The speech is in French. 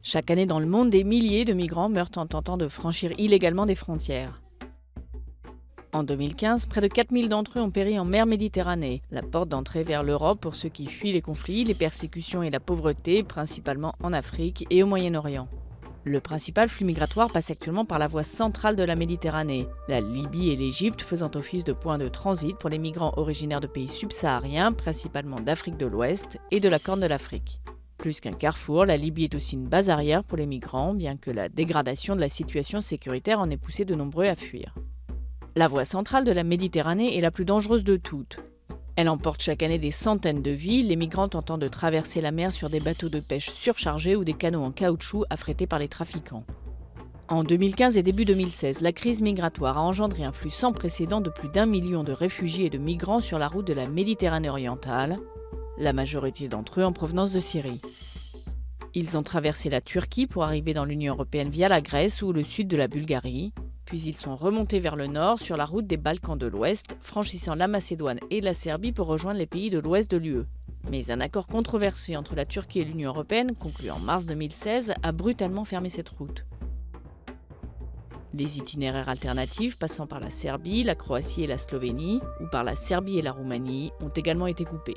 Chaque année dans le monde, des milliers de migrants meurent en tentant de franchir illégalement des frontières. En 2015, près de 4000 d'entre eux ont péri en mer Méditerranée, la porte d'entrée vers l'Europe pour ceux qui fuient les conflits, les persécutions et la pauvreté, principalement en Afrique et au Moyen-Orient. Le principal flux migratoire passe actuellement par la voie centrale de la Méditerranée, la Libye et l'Égypte faisant office de points de transit pour les migrants originaires de pays subsahariens, principalement d'Afrique de l'Ouest et de la Corne de l'Afrique. Plus qu'un carrefour, la Libye est aussi une base arrière pour les migrants, bien que la dégradation de la situation sécuritaire en ait poussé de nombreux à fuir. La voie centrale de la Méditerranée est la plus dangereuse de toutes. Elle emporte chaque année des centaines de vies, les migrants tentant de traverser la mer sur des bateaux de pêche surchargés ou des canots en caoutchouc affrétés par les trafiquants. En 2015 et début 2016, la crise migratoire a engendré un flux sans précédent de plus d'1 million de réfugiés et de migrants sur la route de la Méditerranée orientale, la majorité d'entre eux en provenance de Syrie. Ils ont traversé la Turquie pour arriver dans l'Union européenne via la Grèce ou le sud de la Bulgarie, puis ils sont remontés vers le nord sur la route des Balkans de l'Ouest, franchissant la Macédoine et la Serbie pour rejoindre les pays de l'Ouest de l'UE. Mais un accord controversé entre la Turquie et l'Union européenne, conclu en mars 2016, a brutalement fermé cette route. Les itinéraires alternatifs passant par la Serbie, la Croatie et la Slovénie, ou par la Serbie et la Roumanie, ont également été coupés.